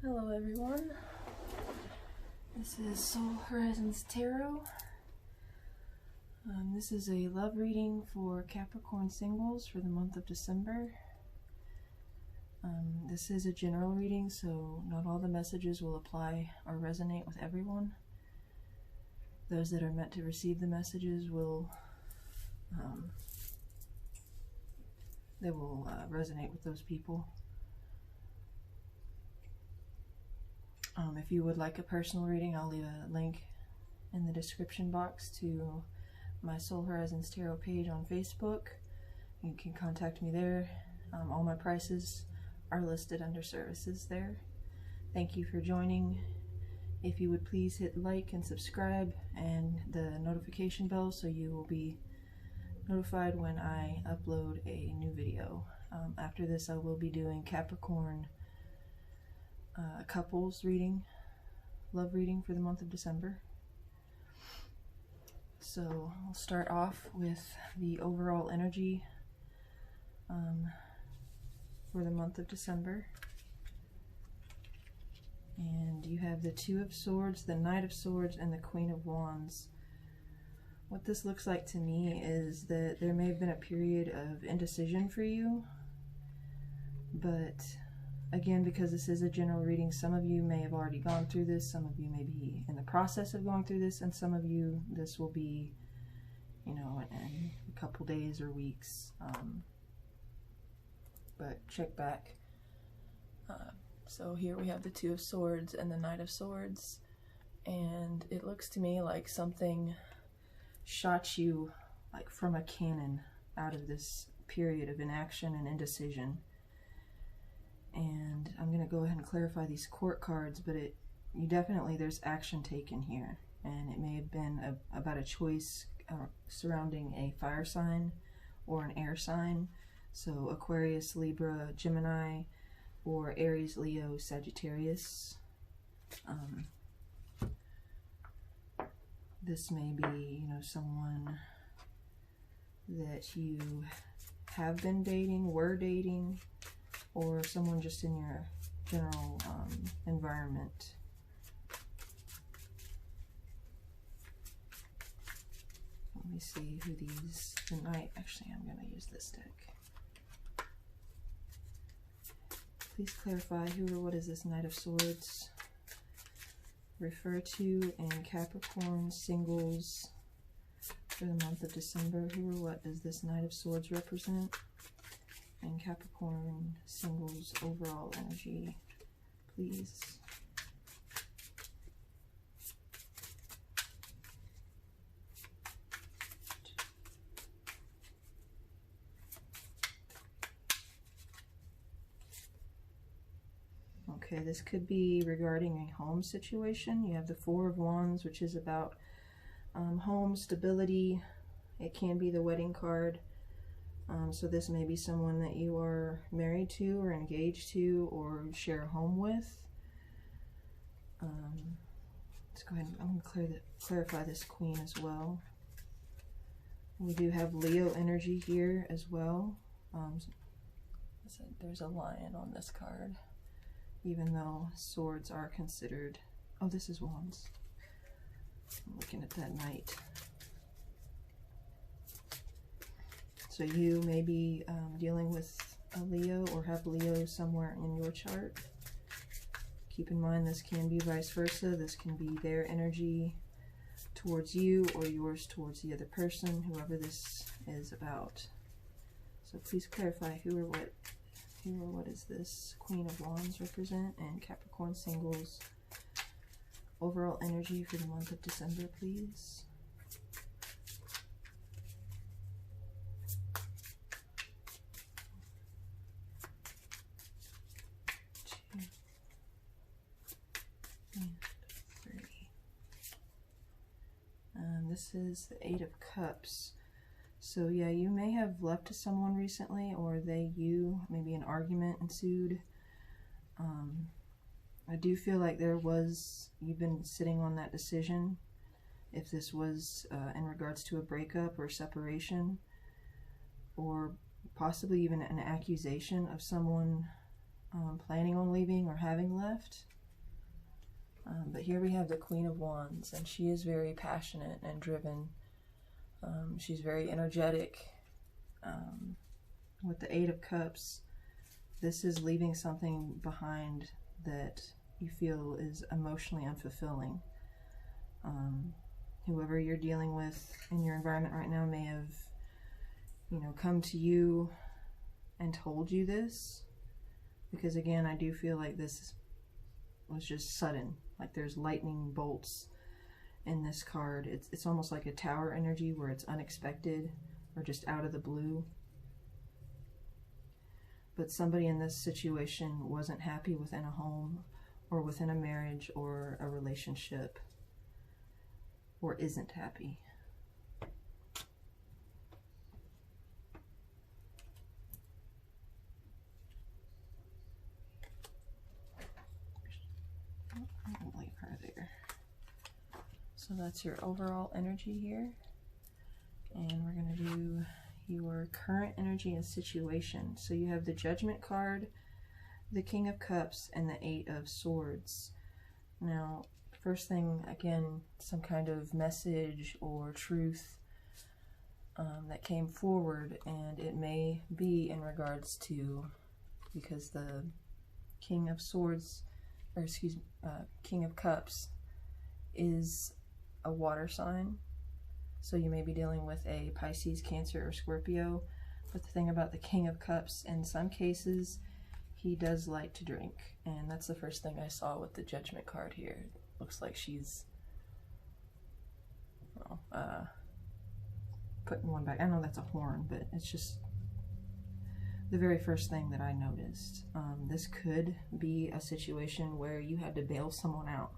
Hello everyone, this is Soul Horizons Tarot. This is a love reading for Capricorn singles for the month of December. This is a general reading, so not all the messages will apply or resonate with everyone. Those that are meant to receive the messages will resonate with those people. If you would like a personal reading, I'll leave a link in the description box to my Soul Horizons Tarot page on Facebook. You can contact me there. All my prices are listed under services there. Thank you for joining. If you would please hit like and subscribe and the notification bell so you will be notified when I upload a new video. After this, I will be doing Capricorn couples reading, love reading for the month of December. So I'll start off with the overall energy for the month of December. And you have the Two of Swords, the Knight of Swords, and the Queen of Wands. What this looks like to me is that there may have been a period of indecision for you, but again, because this is a general reading, some of you may have already gone through this, some of you may be in the process of going through this, and some of you, this will be, you know, in a couple days or weeks. But check back. So here we have the Two of Swords and the Knight of Swords, and it looks to me like something shot you like from a cannon out of this period of inaction and indecision. And I'm going to go ahead and clarify these court cards, but there's action taken here, and it may have been about a choice surrounding a fire sign or an air sign, so Aquarius, Libra, Gemini, or Aries, Leo, Sagittarius. This may be, you know, someone that you have been dating, were dating, or someone just in your general environment. Let me see who these, actually I'm going to use this deck. Please clarify who or what is this Knight of Swords refer to in Capricorn singles for the month of December. Who or what does this Knight of Swords represent? And Capricorn singles overall energy, please. Okay, this could be regarding a home situation. You have the Four of Wands, which is about home stability. It can be the wedding card. So this may be someone that you are married to or engaged to or share a home with. Let's go ahead and I'm going to clarify this Queen as well. We do have Leo energy here as well. There's a lion on this card, even though swords are considered... Oh, this is Wands. I'm looking at that Knight. So you may be dealing with a Leo or have Leo somewhere in your chart. Keep in mind this can be vice versa. This can be their energy towards you or yours towards the other person, whoever this is about. So please clarify who or what is this Queen of Wands represent, and Capricorn singles overall energy for the month of December, please. This is the Eight of Cups. So yeah, you may have left someone recently, or you, maybe an argument ensued. I do feel like you've been sitting on that decision, if this was in regards to a breakup or separation, or possibly even an accusation of someone planning on leaving or having left. But here we have the Queen of Wands, and she is very passionate and driven. She's very energetic. With the Eight of Cups, this is leaving something behind that you feel is emotionally unfulfilling. Whoever you're dealing with in your environment right now may have, come to you and told you this, because again, I do feel like this was just sudden, like there's lightning bolts in this card. It's almost like a tower energy where it's unexpected or just out of the blue. But somebody in this situation wasn't happy within a home or within a marriage or a relationship, or isn't happy. I'll leave her there. So that's your overall energy here. And we're going to do your current energy and situation. So you have the Judgment card, the King of Cups, and the Eight of Swords. Now, first thing, again, some kind of message or truth that came forward, and it may be in regards to, because the King of Swords, or excuse me, King of Cups is a water sign. So you may be dealing with a Pisces, Cancer, or Scorpio. But the thing about the King of Cups, in some cases, he does like to drink. And that's the first thing I saw with the Judgment card here. Looks like she's putting one back. I know that's a horn, but it's just the very first thing that I noticed. This could be a situation where you had to bail someone out,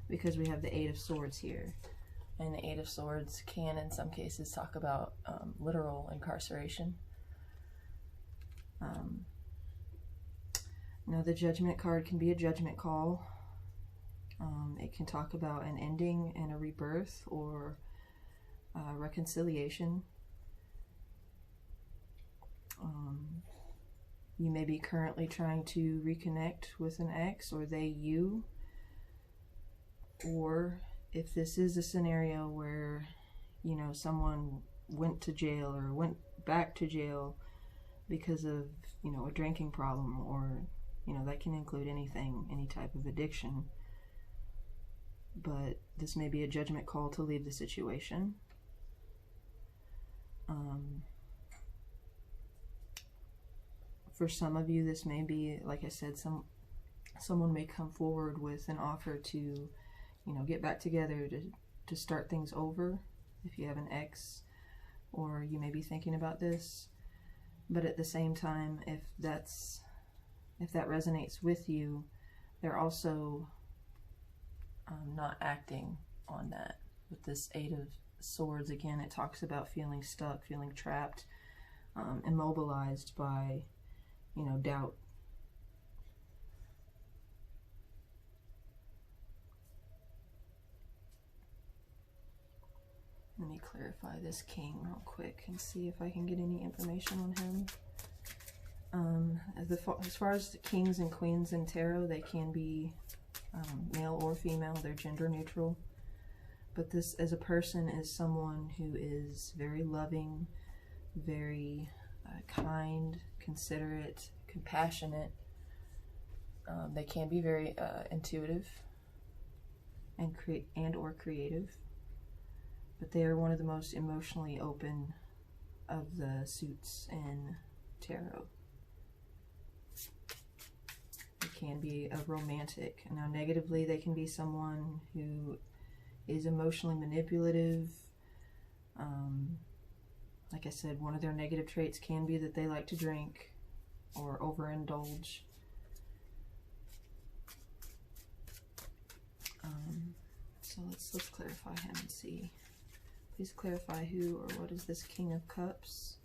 because we have the Eight of Swords here. And the Eight of Swords can, in some cases, talk about literal incarceration. Now, the Judgment card can be a judgment call. It can talk about an ending and a rebirth, or reconciliation. You may be currently trying to reconnect with an ex, or they you. Or if this is a scenario where, someone went to jail or went back to jail because of, a drinking problem, or, that can include anything, any type of addiction. But this may be a judgment call to leave the situation. For some of you, this may be, like I said, someone may come forward with an offer to, get back together to start things over, if you have an ex, or you may be thinking about this. But at the same time, if that resonates with you, they're also not acting on that. With this Eight of Swords, again, it talks about feeling stuck, feeling trapped, immobilized by, doubt. Let me clarify this King real quick and see if I can get any information on him. As far as the Kings and Queens in Tarot, they can be male or female. They're gender neutral. But this, as a person, is someone who is very loving, very kind, considerate, compassionate. They can be very intuitive and or creative. But they are one of the most emotionally open of the suits in tarot. They can be a romantic. Now, negatively, they can be someone who is emotionally manipulative. Like I said, one of their negative traits can be that they like to drink or overindulge. So let's clarify him and see. Please clarify who or what is this King of Cups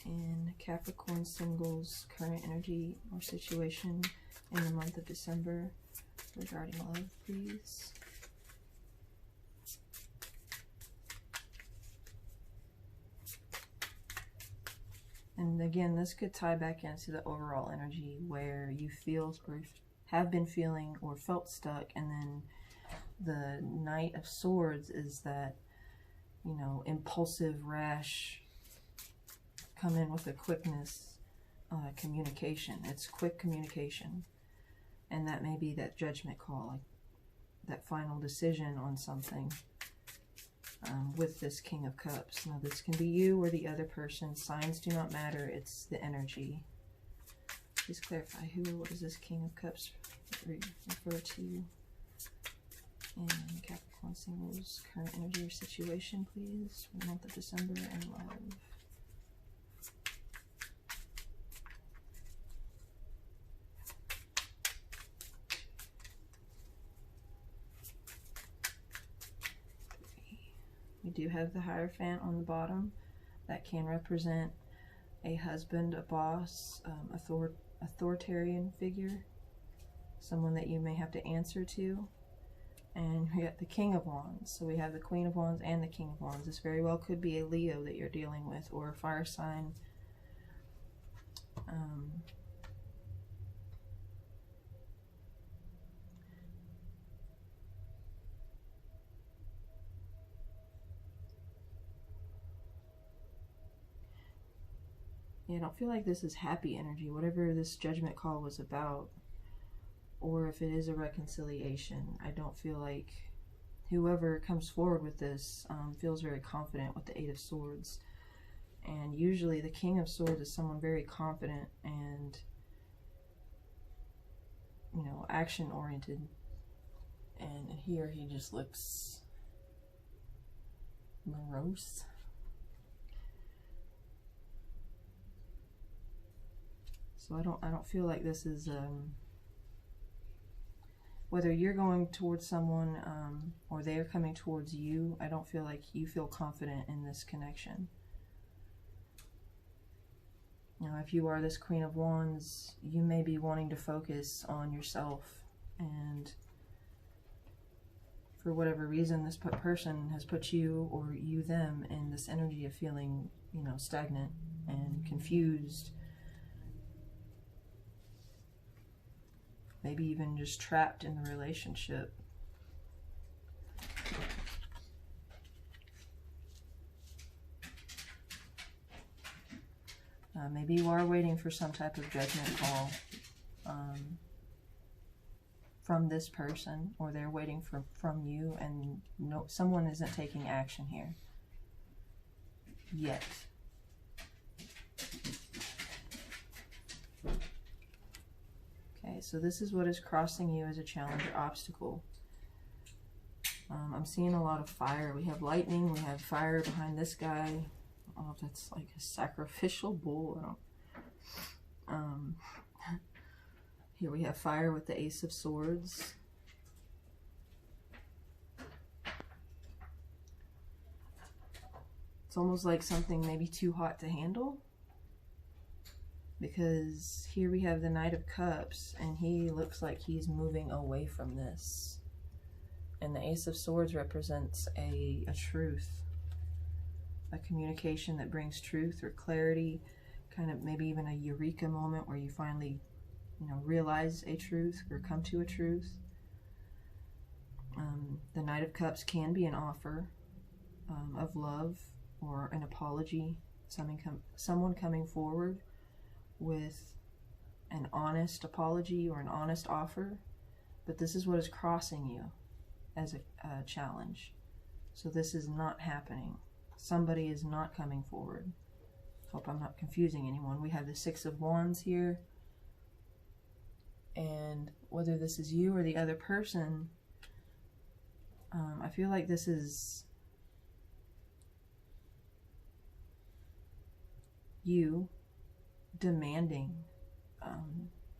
in Capricorn singles current energy or situation in the month of December regarding love, please. And again, this could tie back into the overall energy where you feel or have been feeling or felt stuck, and then the Knight of Swords is that, you know, impulsive, rash, come in with a quickness, communication. It's quick communication, and that may be that judgment call, like that final decision on something. With this King of Cups. Now this can be you or the other person. Signs do not matter. It's the energy. Please clarify who or what does this King of Cups refer to in Capricorn singles. Current energy or situation, please, for the month of December and love. We do have the Hierophant on the bottom. That can represent a husband, a boss, authoritarian figure, someone that you may have to answer to. And we got the King of Wands. So we have the Queen of Wands and the King of Wands. This very well could be a Leo that you're dealing with, or a fire sign. Yeah, I don't feel like this is happy energy, whatever this judgment call was about, or if it is a reconciliation. I don't feel like whoever comes forward with this feels very confident with the Eight of Swords. And usually the King of Swords is someone very confident and, you know, action-oriented. And here he just looks morose. So I don't feel like this is whether you're going towards someone or they're coming towards you. I don't feel like you feel confident in this connection. Now, if you are this Queen of Wands, you may be wanting to focus on yourself, and for whatever reason, this person has put you or you them in this energy of feeling, you know, stagnant and confused. Maybe even just trapped in the relationship. Maybe you are waiting for some type of judgment call from this person, or they're waiting from you, and no, someone isn't taking action here yet. Okay, so this is what is crossing you as a challenge or obstacle. I'm seeing a lot of fire. We have lightning, we have fire behind this guy. I don't know if that's like a sacrificial bull. Here we have fire with the Ace of Swords. It's almost like something maybe too hot to handle, because here we have the Knight of Cups, and he looks like he's moving away from this. And the Ace of Swords represents a truth, a communication that brings truth or clarity, kind of maybe even a eureka moment where you finally, you know, realize a truth or come to a truth. The Knight of Cups can be an offer of love or an apology, someone coming forward with an honest apology or an honest offer. But this is what is crossing you as a challenge. So this is not happening. Somebody is not coming forward. Hope I'm not confusing anyone. We have the Six of Wands here, and whether this is you or the other person, I feel like this is you demanding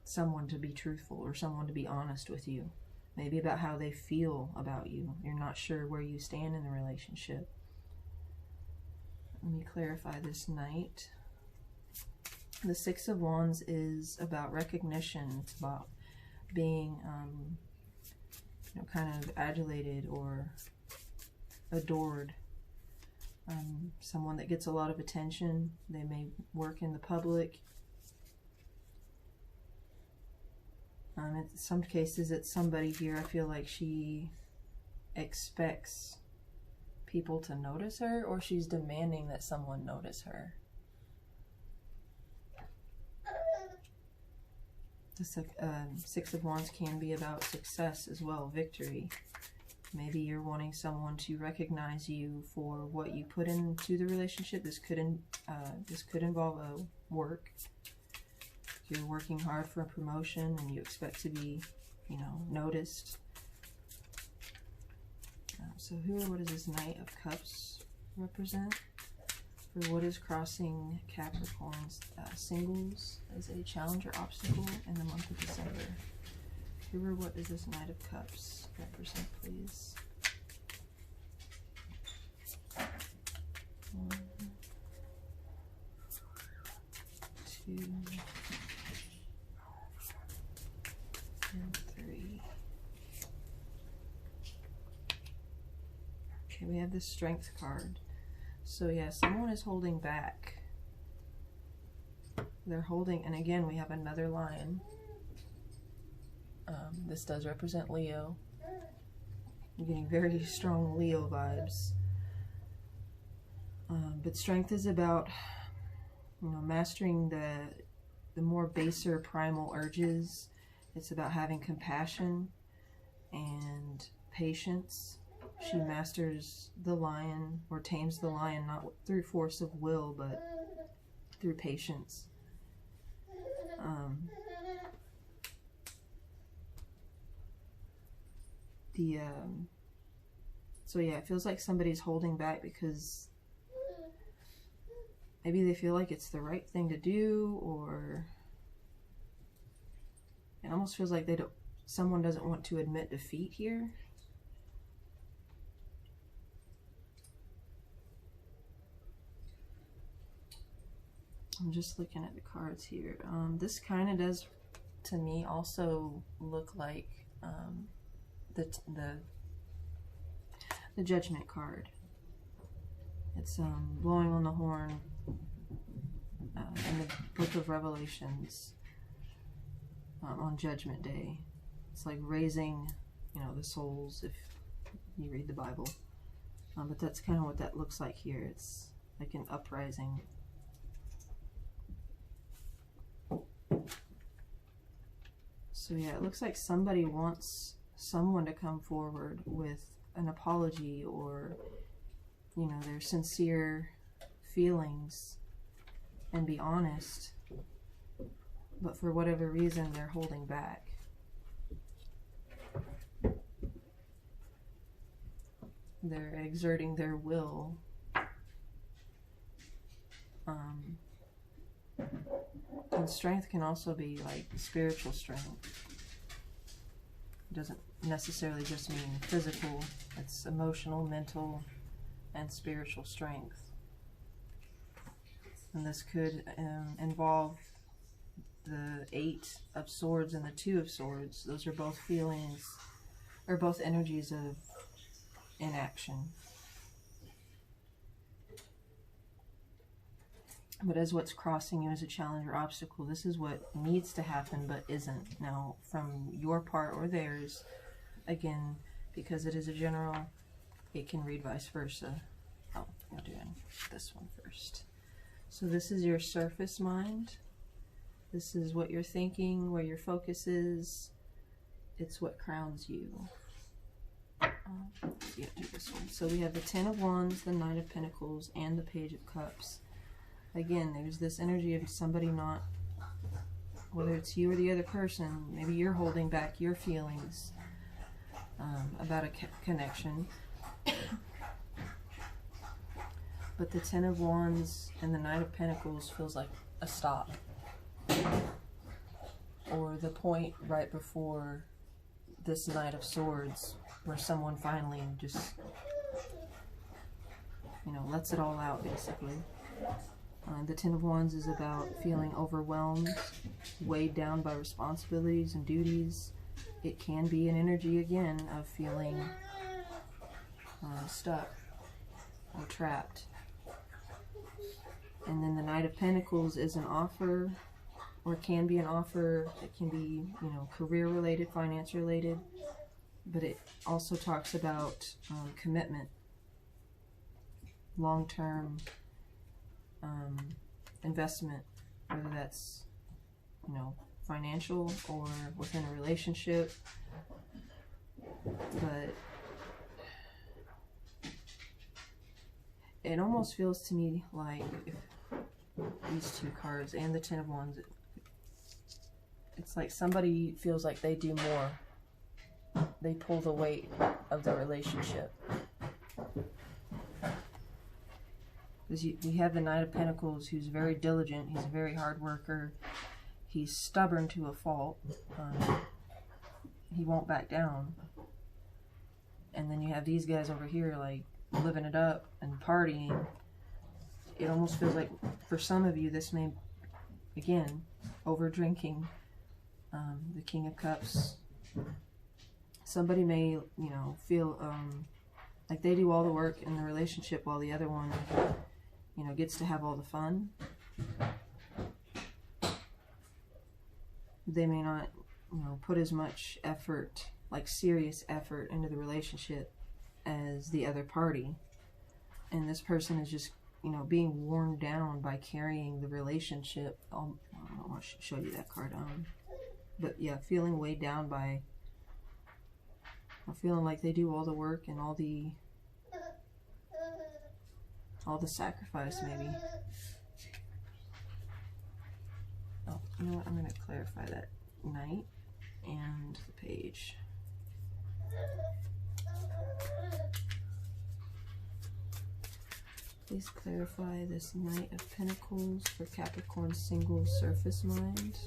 someone to be truthful or someone to be honest with you, maybe about how they feel about you. You're not sure where you stand in the relationship. Let me clarify this Knight. The Six of Wands is about recognition. It's about being you know, kind of adulated or adored. someone that gets a lot of attention. They may work in the public. In some cases, it's somebody here, I feel like she expects people to notice her, or she's demanding that someone notice her. The Six of Wands can be about success as well, victory. Maybe you're wanting someone to recognize you for what you put into the relationship. This could involve a work. You're working hard for a promotion and you expect to be, you know, noticed. So what does this Knight of Cups represent? For what is crossing Capricorn's singles as a challenge or obstacle in the month of December? What does this Knight of Cups represent, please? 1, 2, and 3. Okay, we have the Strength card. So yeah, someone is holding back. They're holding, and again, we have another lion. This does represent Leo. I'm getting very strong Leo vibes. But strength is about, you know, mastering the more baser primal urges. It's about having compassion and patience. She masters the lion, or tames the lion, not through force of will, but through patience. So yeah, it feels like somebody's holding back because maybe they feel like it's the right thing to do, or it almost feels like someone doesn't want to admit defeat here. I'm just looking at the cards here. This kind of does, to me, also look like the Judgment card. It's blowing on the horn in the Book of Revelations on Judgment Day. It's like raising, you know, the souls if you read the Bible. But that's kind of what that looks like here. It's like an uprising. So yeah, it looks like somebody wants someone to come forward with an apology, or, you know, their sincere feelings and be honest, but for whatever reason they're holding back. They're exerting their will. And strength can also be like spiritual strength. It doesn't necessarily just mean physical. It's emotional, mental, and spiritual strength. And this could involve the 8 of Swords and the 2 of Swords. Those are both feelings, or both energies of inaction. But as what's crossing you as a challenge or obstacle, this is what needs to happen but isn't. Now, from your part or theirs, again, because it is a general, it can read vice versa. Oh, I'm doing this one first. So this is your surface mind. This is what you're thinking, where your focus is. It's what crowns you. Yeah, do this one. So we have the 10 of Wands, the 9 of Pentacles, and the Page of Cups. Again, there's this energy of somebody not, whether it's you or the other person, maybe you're holding back your feelings about a connection. But the 10 of Wands and the 9 of Pentacles feels like a stop. Or the point right before this Knight of Swords where someone finally just, you know, lets it all out, basically. The 10 of Wands is about feeling overwhelmed, weighed down by responsibilities and duties. It can be an energy, again, of feeling stuck or trapped. And then the Knight of Pentacles is an offer, or can be an offer. It can be, you know, career related, finance related, but it also talks about commitment, long-term investment, whether that's, you know, financial or within a relationship. But it almost feels to me like if these two cards and the Ten of Wands, it's like somebody feels like they do more. They pull the weight of the relationship. Because we have the Knight of Pentacles, who's very diligent. He's a very hard worker. He's stubborn to a fault. He won't back down. And then you have these guys over here, like, living it up and partying. It almost feels like, for some of you, this may, again, over drinking. The King of Cups. Somebody may, you know, feel like they do all the work in the relationship while the other one, you know, gets to have all the fun. They may not, you know, put as much effort, like serious effort, into the relationship as the other party. And this person is just, you know, being worn down by carrying the relationship. I don't want to show you that card. But yeah, feeling weighed down by, or feeling like they do all the work and all the sacrifice, maybe. Oh, you know what? I'm going to clarify that Knight and the Page. Please clarify this Knight of Pentacles for Capricorn single surface mind.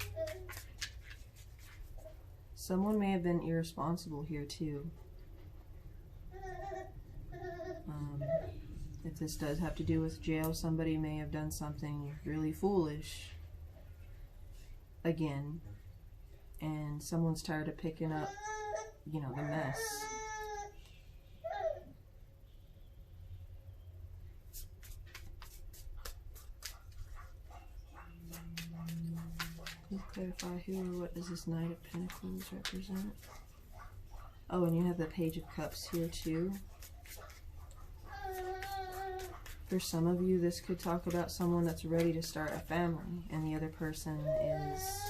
Someone may have been irresponsible here too. If this does have to do with jail, somebody may have done something really foolish again, and someone's tired of picking up, you know, the mess. Please clarify who or what does this Knight of Pentacles represent? Oh, and you have the Page of Cups here too. For some of you, this could talk about someone that's ready to start a family, and the other person is,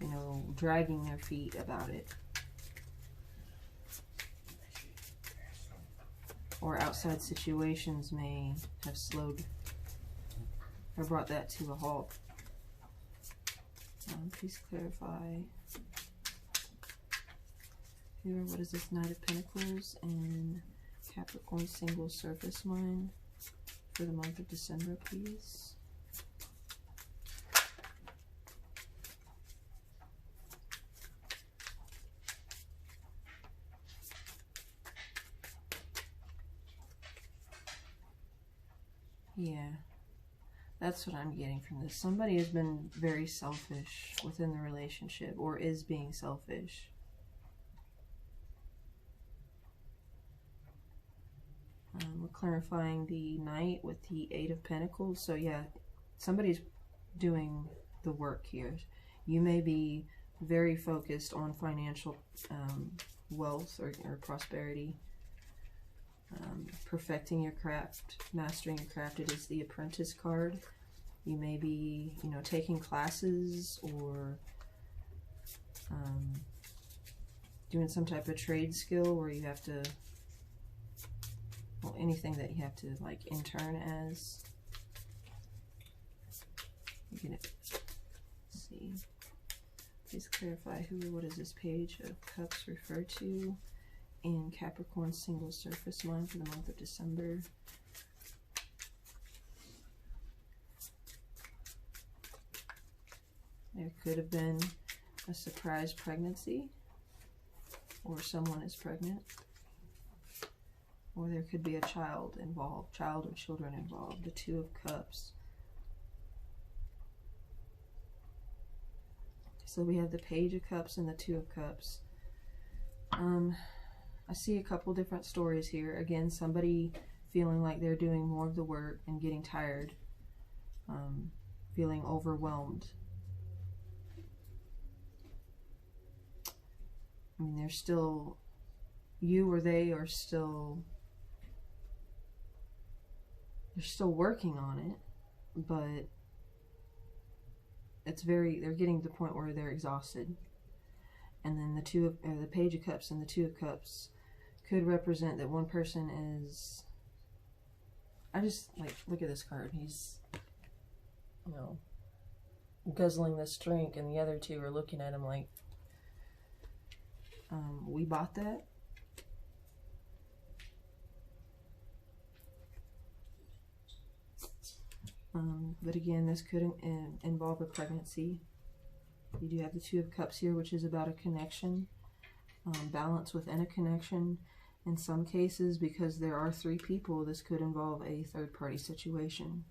you know, dragging their feet about it. Or outside situations may have slowed or brought that to a halt. Please clarify here, what is this Knight of Pentacles and Capricorn single surface mind for the month of December, please. Yeah, that's what I'm getting from this. Somebody has been very selfish within the relationship, or is being selfish. We're clarifying the Knight with the Eight of Pentacles. So yeah, somebody's doing the work here. You may be very focused on financial wealth or prosperity, perfecting your craft, mastering your craft. It is the Apprentice card. You may be, you know, taking classes or doing some type of trade skill where you have to, well, anything that you have to like intern as. You're gonna see. Please clarify who or what does this Page of Cups refer to in Capricorn single surface mind for the month of December. There could have been a surprise pregnancy, or someone is pregnant, or there could be a child involved, child or children involved. The Two of Cups. So we have the Page of Cups and the Two of Cups. I see a couple different stories here. Again, somebody feeling like they're doing more of the work and getting tired. feeling overwhelmed. I mean, they're still, you or they are still, they're still working on it, but it's they're getting to the point where they're exhausted. And then the Page of Cups and the Two of Cups could represent that one person is, I just, like, look at this card. He's, you know, guzzling this drink, and the other two are looking at him like, we bought that? But again, this could involve a pregnancy. You do have the Two of Cups here, which is about a connection, balance within a connection. In some cases, because there are three people, this could involve a third-party situation.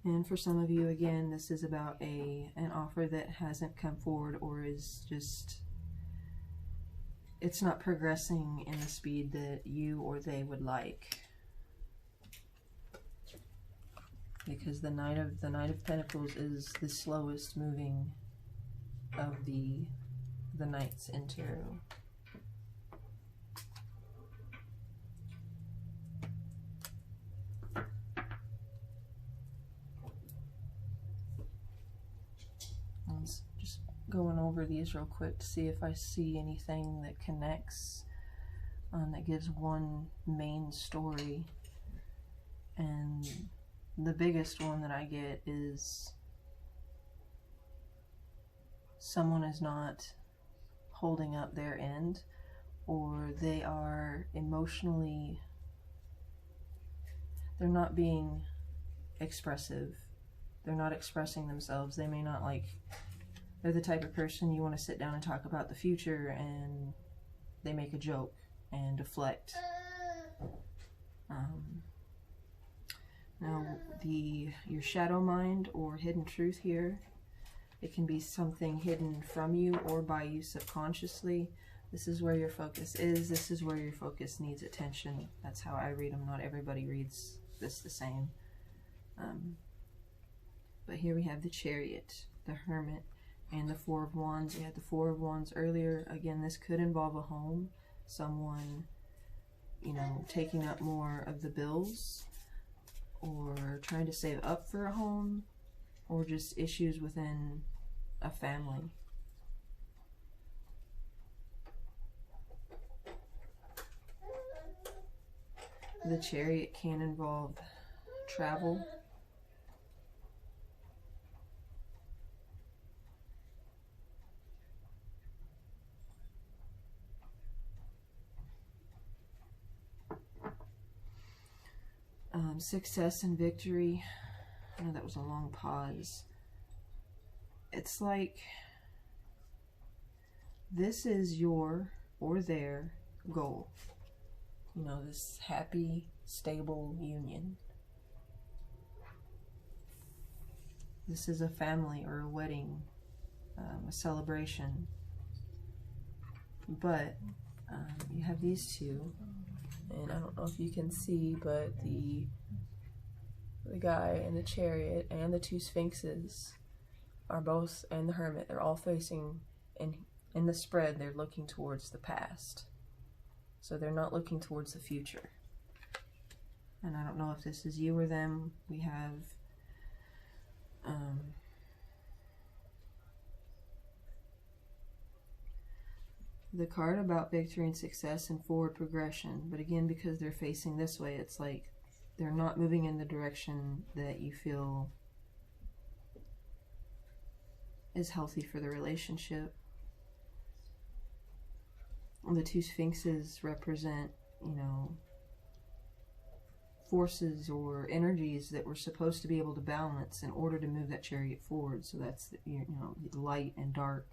And for some of you, again, this is about an offer that hasn't come forward, or is just, it's not progressing in the speed that you or they would like. Because the Knight of Pentacles is the slowest moving of the Knights in tarot. I'm just going over these real quick to see if I see anything that connects, that gives one main story. And the biggest one that I get is someone is not holding up their end, or they are emotionally, they're not being expressive. They're not expressing themselves. They may not, like, they're the type of person you want to sit down and talk about the future, and they make a joke and deflect. Now, your shadow mind or hidden truth here, it can be something hidden from you or by you subconsciously. This is where your focus is. This is where your focus needs attention. That's how I read them. Not everybody reads this the same. But here we have the Chariot, the Hermit, and the Four of Wands. We had the Four of Wands earlier. Again, this could involve a home. Someone, you know, taking up more of the bills, or trying to save up for a home, or just issues within a family. The Chariot can involve travel. Success and victory. I know that was a long pause. It's like this is your or their goal. You know, this happy, stable union. This is a family or a wedding, a celebration. But you have these two, and I don't know if you can see, but the guy in the Chariot and the two Sphinxes are both, and the Hermit, they're all facing, in the spread, they're looking towards the past. So they're not looking towards the future. And I don't know if this is you or them. We have the card about victory and success and forward progression. But again, because they're facing this way, it's like they're not moving in the direction that you feel is healthy for the relationship. The two Sphinxes represent, you know, forces or energies that we're supposed to be able to balance in order to move that Chariot forward. So that's the, you know, the light and dark,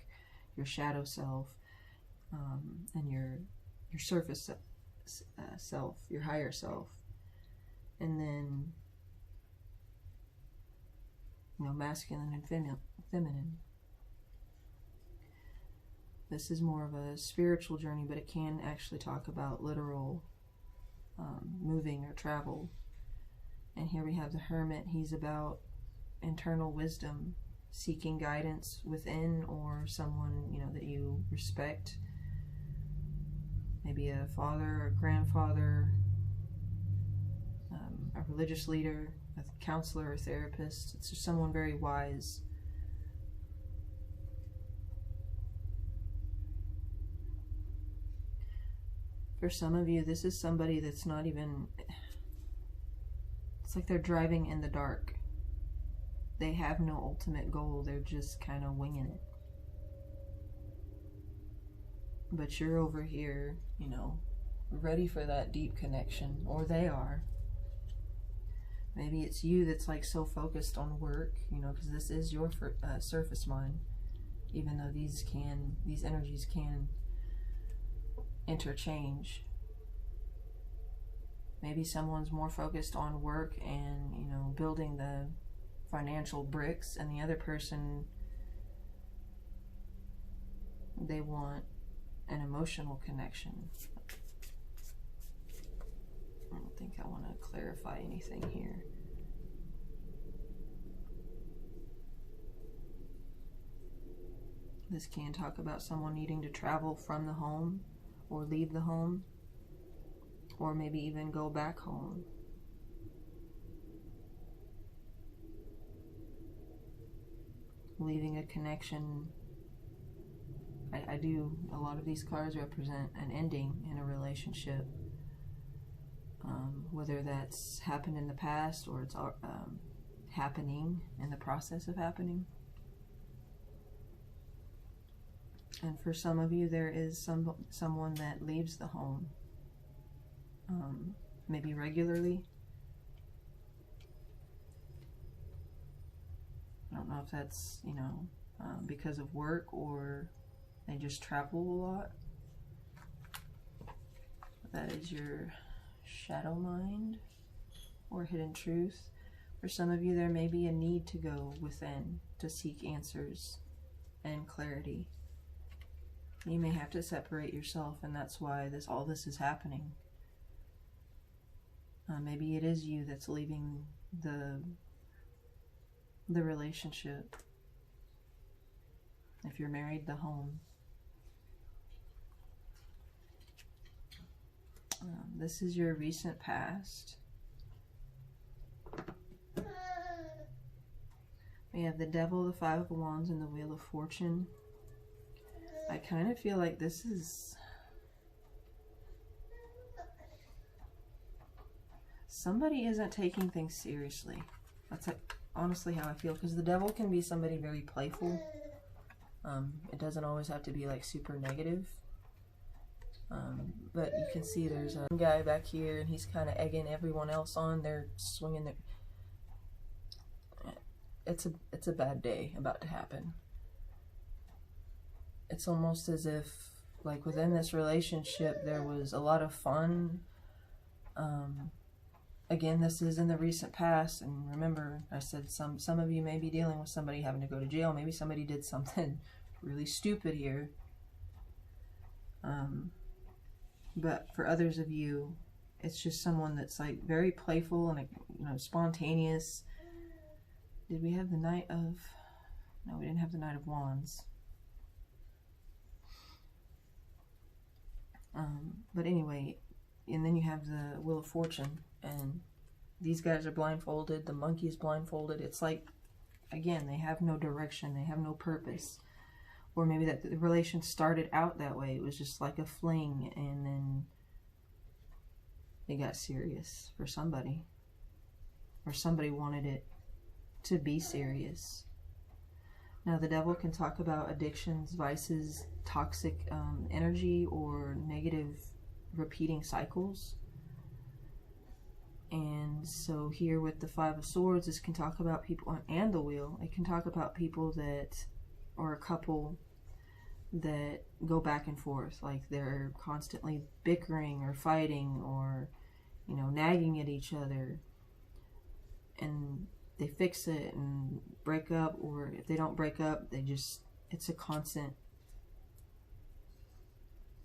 your shadow self, and your surface self, your higher self. And then, you know, masculine and feminine. This is more of a spiritual journey, but it can actually talk about literal moving or travel. And here we have the Hermit. He's about internal wisdom, seeking guidance within or someone, you know, that you respect. Maybe a father or grandfather, a religious leader, a counselor or therapist. It's just someone very wise. For some of you, this is somebody that's not even, it's like they're driving in the dark. They have no ultimate goal. They're just kind of winging it. But you're over here, you know, ready for that deep connection, or they are. Maybe it's you that's like so focused on work, you know, because this is your surface mind, even though these energies can interchange. Maybe someone's more focused on work and, you know, building the financial bricks, and the other person, they want an emotional connection. I don't think I want to clarify anything here. This can talk about someone needing to travel from the home or leave the home, or maybe even go back home. Leaving a connection. I do, a lot of these cards represent an ending in a relationship. Whether that's happened in the past or it's happening, in the process of happening. And for some of you, there is someone that leaves the home, maybe regularly. I don't know if that's, you know, because of work or they just travel a lot. That is your shadow mind or hidden truth. For some of you, there may be a need to go within to seek answers and clarity. You may have to separate yourself, and that's why all this is happening. Maybe it is you that's leaving the relationship. If you're married, the home. This is your recent past. We have the Devil, the Five of Wands, and the Wheel of Fortune. I kind of feel like this is somebody isn't taking things seriously. That's like honestly how I feel, because the Devil can be somebody very playful. It doesn't always have to be like super negative. But you can see there's a guy back here, and he's kind of egging everyone else on. They're swinging their... It's a bad day about to happen. It's almost as if, like, within this relationship, there was a lot of fun. Again, this is in the recent past, and remember, I said some of you may be dealing with somebody having to go to jail. Maybe somebody did something really stupid here. But for others of you, it's just someone that's like very playful and, you know, spontaneous. Did we have the Knight of... No, we didn't have the Knight of Wands. But anyway, and then you have the Wheel of Fortune, and these guys are blindfolded, the monkey is blindfolded. It's like, again, they have no direction, they have no purpose. Or maybe that the relation started out that way. It was just like a fling, and then it got serious for somebody. Or somebody wanted it to be serious. Now, the Devil can talk about addictions, vices, toxic energy, or negative repeating cycles. And so here with the Five of Swords, this can talk about people, and the Wheel, it can talk about people that, or a couple that go back and forth, like they're constantly bickering or fighting or, you know, nagging at each other, and they fix it and break up, or if they don't break up, they just, it's a constant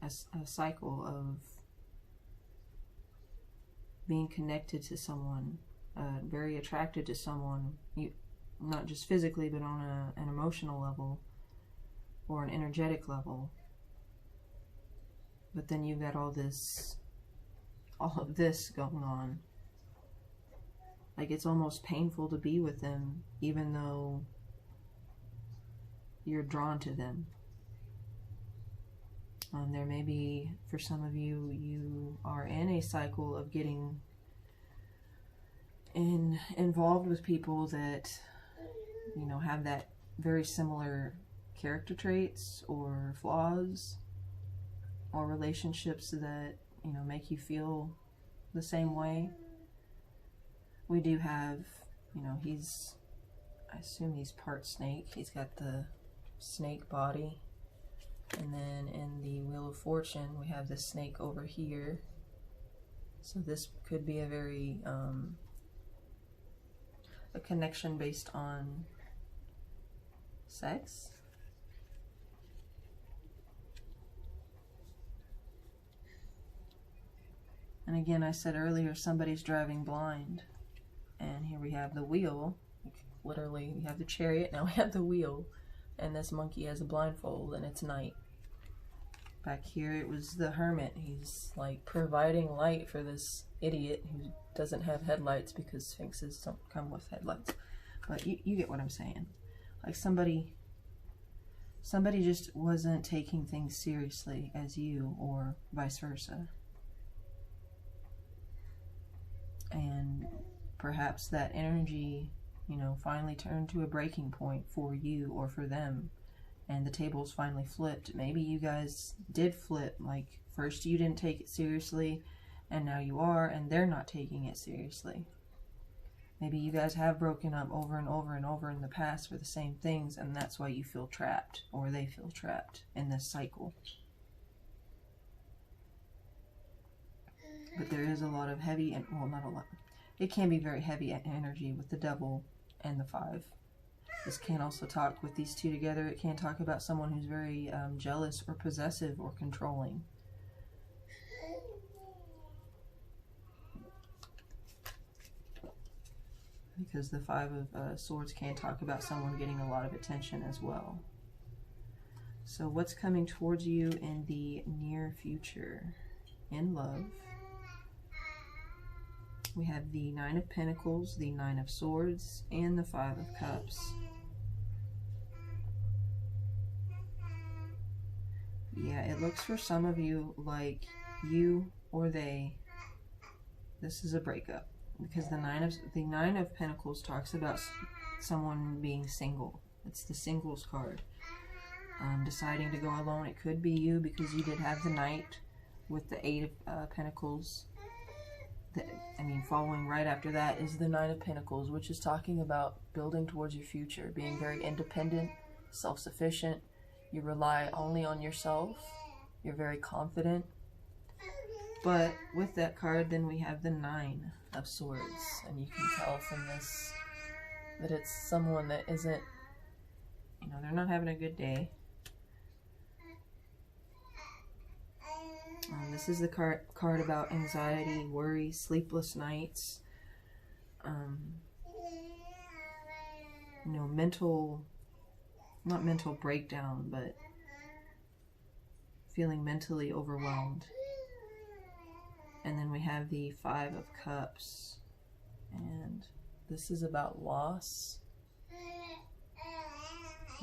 a cycle of being connected to someone, very attracted to someone, not just physically, but on an emotional level or an energetic level. But then you've got all of this going on. Like, it's almost painful to be with them, even though you're drawn to them. There may be, for some of you, you are in a cycle of getting involved with people that, you know, have that very similar character traits or flaws, or relationships that, you know, make you feel the same way. We do have, you know, I assume he's part snake. He's got the snake body. And then in the Wheel of Fortune, we have the snake over here. So this could be a very, a connection based on sex. And again, I said earlier, somebody's driving blind. And here we have the wheel. Literally, we have the chariot, now we have the wheel. And this monkey has a blindfold, and it's night. Back here, it was the hermit. He's like providing light for this idiot who doesn't have headlights, because sphinxes don't come with headlights. But you get what I'm saying. Like, somebody just wasn't taking things seriously as you, or vice versa. And perhaps that energy, you know, finally turned to a breaking point for you or for them, and the tables finally flipped. Maybe you guys did flip, like, first you didn't take it seriously, and now you are, and they're not taking it seriously. Maybe you guys have broken up over and over and over in the past for the same things, and that's why you feel trapped, or they feel trapped in this cycle. But there is a lot of heavy, and well, not a lot. It can be very heavy energy with the Devil and the 5. This can also talk with these two together. It can talk about someone who's very jealous or possessive or controlling. Because the 5 of Swords can talk about someone getting a lot of attention as well. So what's coming towards you in the near future in love? We have the 9 of Pentacles, the 9 of Swords, and the 5 of Cups. Yeah, it looks for some of you like you or they, this is a breakup. Because the 9 of Pentacles talks about someone being single. It's the singles card. Deciding to go alone. It could be you, because you did have the Knight with the 8 of Pentacles. Following right after that is the 9 of Pentacles, which is talking about building towards your future, being very independent, self-sufficient. You rely only on yourself. You're very confident. But with that card, then we have the 9 of Swords, and you can tell from this that it's someone that isn't, you know, they're not having a good day. This is the card about anxiety, worry, sleepless nights, you know, not mental breakdown, but feeling mentally overwhelmed. And then we have the 5 of Cups, and this is about loss,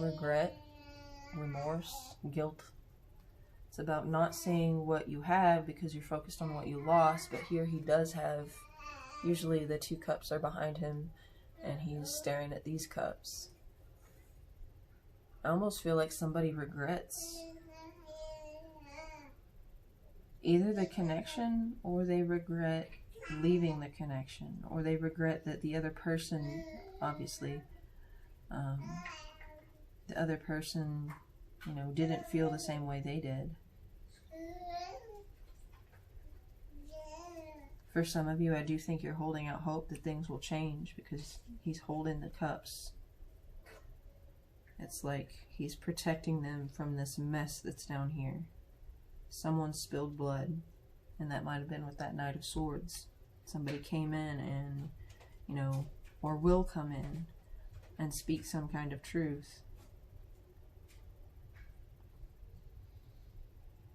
regret, remorse, guilt. It's about not seeing what you have because you're focused on what you lost, but here he does have, usually the 2 cups are behind him, and he's staring at these cups. I almost feel like somebody regrets either the connection, or they regret leaving the connection, or they regret that the other person, obviously, the other person, you know, didn't feel the same way they did. For some of you, I do think you're holding out hope that things will change, because he's holding the cups. It's like he's protecting them from this mess that's down here. someone spilled blood, and that might have been with that Knight of Swords. Somebody came in and, you know, or will come in and speak some kind of truth.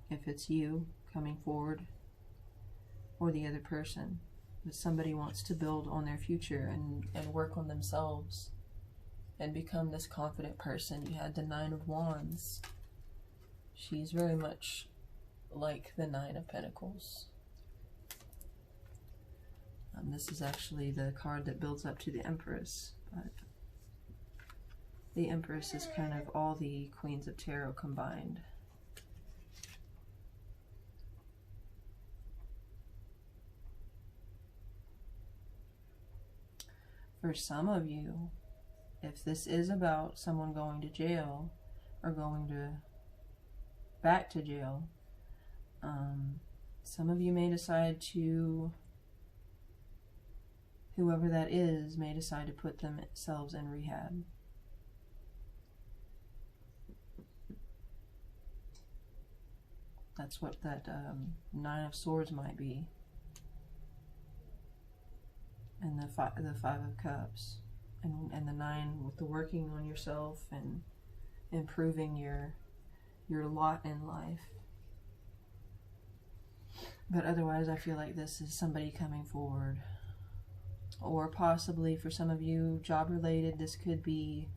If it's you coming forward or the other person, but somebody wants to build on their future and work on themselves and become this confident person. You had the Nine of Wands. She's very much like the Nine of Pentacles. This is actually the card that builds up to the Empress, but the Empress is kind of all the Queens of Tarot combined. For some of you, if this is about someone going to jail or going back to jail, some of you may decide to, whoever that is, may decide to put themselves in rehab. That's what that Nine of Swords might be. And the Five of Cups. And the Nine with the working on yourself and improving your lot in life. But otherwise, I feel like this is somebody coming forward. Or possibly for some of you, job related, this could be,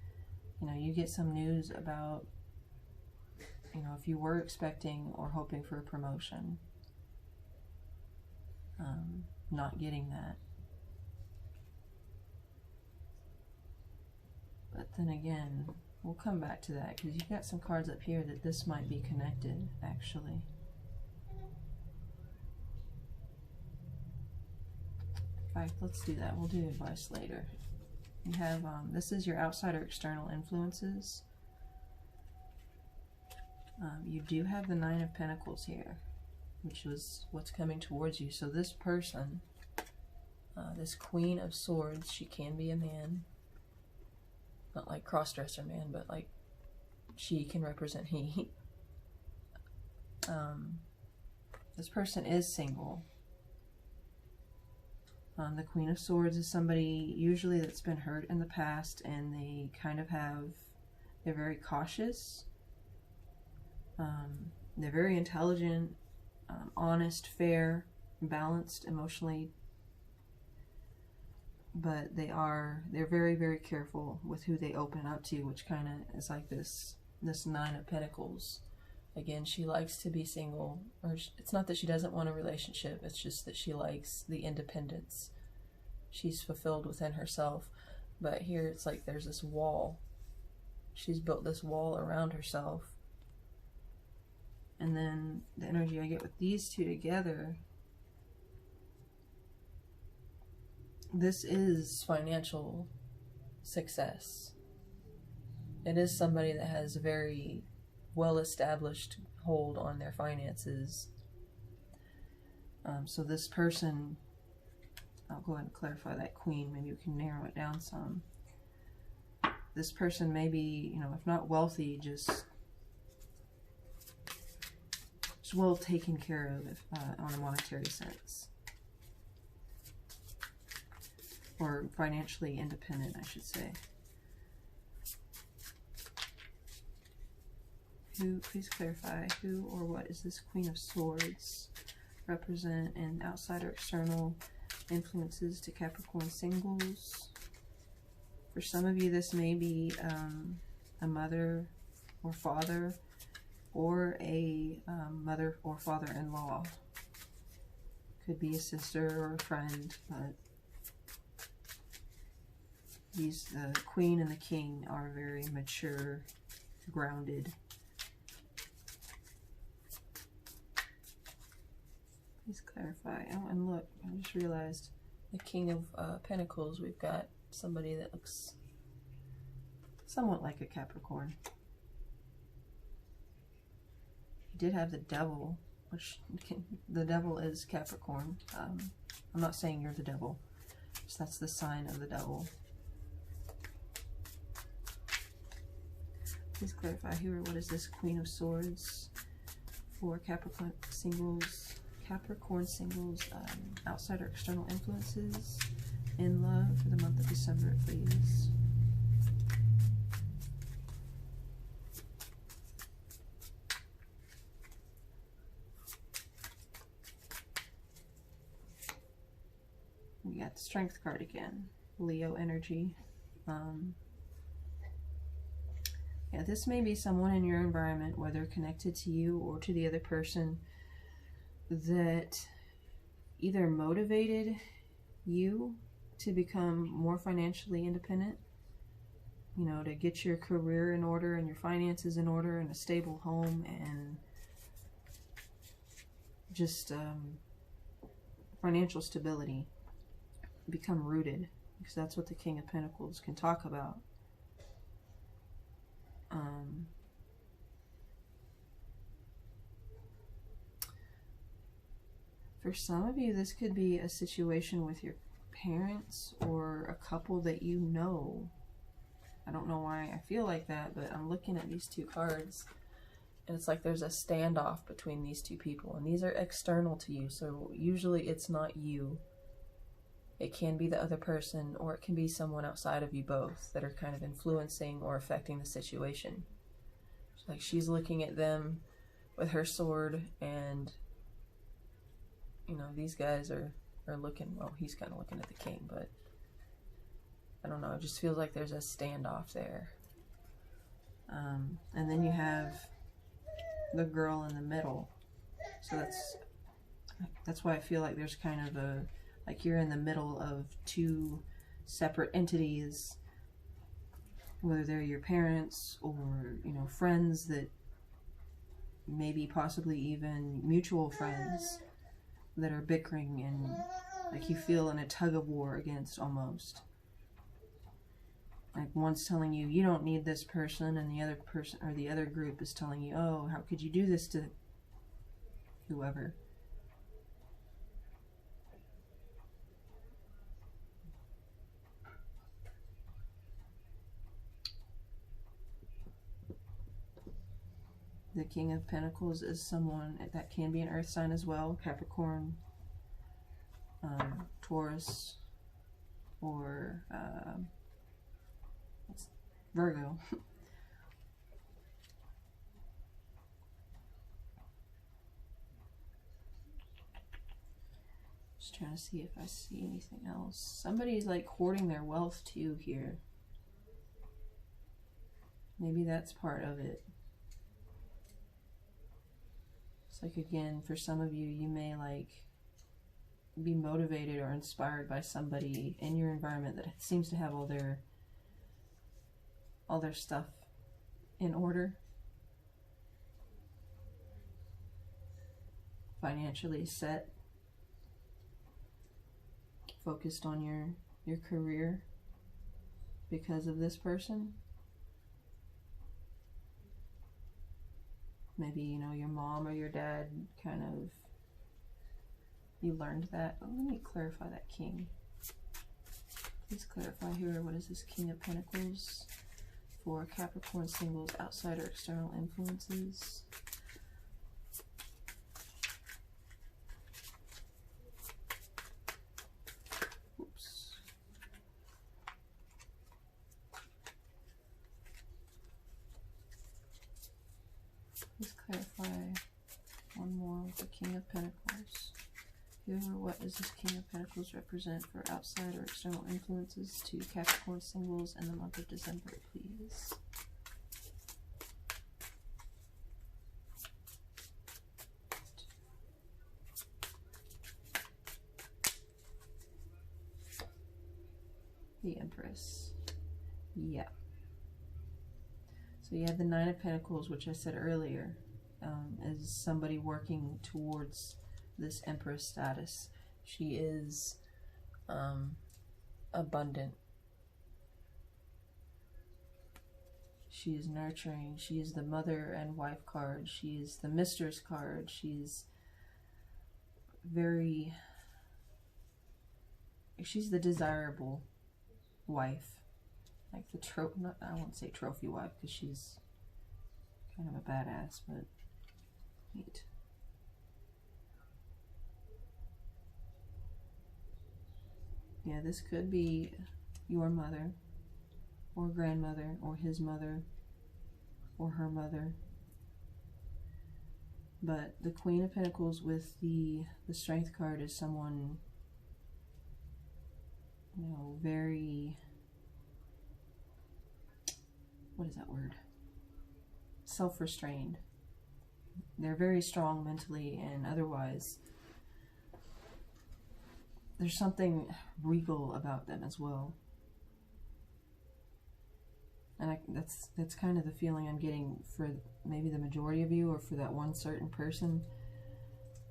you know, you get some news about, you know, if you were expecting or hoping for a promotion, not getting that. But then again, we'll come back to that because you've got some cards up here that this might be connected, actually. In fact, let's do that. We'll do advice later. You have, this is your outside or external influences. You do have the Nine of Pentacles here, which was what's coming towards you. So this person, this Queen of Swords, she can be a man. Not like cross-dresser man, but like she can represent he. This person is single. The Queen of Swords is somebody usually that's been hurt in the past, and they kind of they're very cautious. They're very intelligent, honest, fair, balanced emotionally. But they're very, very careful with who they open up to, which kind of is like this Nine of Pentacles. Again, she likes to be single, or it's not that she doesn't want a relationship, it's just that she likes the independence. She's fulfilled within herself. But here it's like there's this wall. She's built this wall around herself. And then the energy I get with these two together, this is financial success. It is somebody that has a very well-established hold on their finances. So this person, I'll go ahead and clarify that Queen, maybe we can narrow it down some. This person may be, you know, if not wealthy, just well taken care of on a monetary sense. Or financially independent, I should say. Please clarify, who or what is this Queen of Swords represent in outside or external influences to Capricorn singles? For some of you, this may be a mother or father, or a mother or father-in-law. Could be a sister or a friend, but these, the Queen and the King, are very mature, grounded. Please clarify. Oh, and look, I just realized the King of Pentacles, we've got somebody that looks somewhat like a Capricorn. He did have the Devil, which the Devil is Capricorn. I'm not saying you're the Devil, just that's the sign of the Devil. Please clarify who or what is this Queen of Swords for Capricorn singles, outside or external influences in love for the month of December, please. We got the Strength card again, Leo energy. Yeah, this may be someone in your environment, whether connected to you or to the other person, that either motivated you to become more financially independent, you know, to get your career in order and your finances in order and a stable home and just financial stability, become rooted, because that's what the King of Pentacles can talk about. For some of you, this could be a situation with your parents or a couple that you know. I don't know why I feel like that, but I'm looking at these two cards and it's like there's a standoff between these two people, and these are external to you, so usually it's not you. It can be the other person, or it can be someone outside of you both that are kind of influencing or affecting the situation. It's like she's looking at them with her sword, and you know, these guys are looking, well, he's kind of looking at the king, but I don't know, it just feels like there's a standoff there. And then you have the girl in the middle. So that's why I feel like there's kind of a, like you're in the middle of two separate entities, whether they're your parents or, you know, friends that maybe possibly even mutual friends that are bickering, and like you feel in a tug of war against almost. Like one's telling you you don't need this person, and the other person or the other group is telling you, oh, how could you do this to whoever? The King of Pentacles is someone that can be an earth sign as well, Capricorn, Taurus, or Virgo. Just trying to see if I see anything else. Somebody's like hoarding their wealth too here. Maybe that's part of it. It's like, again, for some of you, you may like be motivated or inspired by somebody in your environment that seems to have all their stuff in order, financially set, focused on your career because of this person. Maybe, you know, your mom or your dad kind of, you learned that. Oh, let me clarify that king. Please clarify here, what is this King of Pentacles for Capricorn singles, outside or external influences? Oops. Please clarify one more with the King of Pentacles. Here, what does this King of Pentacles represent for outside or external influences to Capricorn singles in the month of December, please? The Empress. Yeah. So you have the Nine of Pentacles, which I said earlier, is somebody working towards this Empress status. She is abundant. She is nurturing. She is the mother and wife card. She is the mistress card. She's she's the desirable wife. Like the I won't say trophy wife because she's kind of a badass, but neat. Yeah, this could be your mother or grandmother or his mother or her mother. But the Queen of Pentacles with the Strength card is someone, you know, very, what is that word? Self-restrained. They're very strong mentally and otherwise. There's something regal about them as well. And that's kind of the feeling I'm getting for maybe the majority of you, or for that one certain person.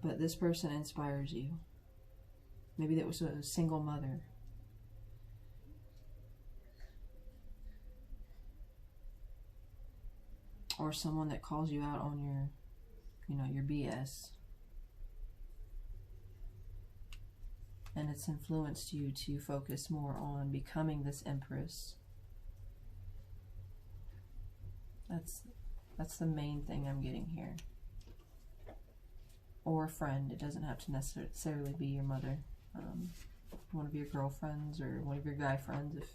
But this person inspires you. Maybe that was a single mother. Or someone that calls you out on your, you know, your BS. And it's influenced you to focus more on becoming this Empress. That's the main thing I'm getting here. Or a friend. It doesn't have to necessarily be your mother. One of your girlfriends or one of your guy friends. If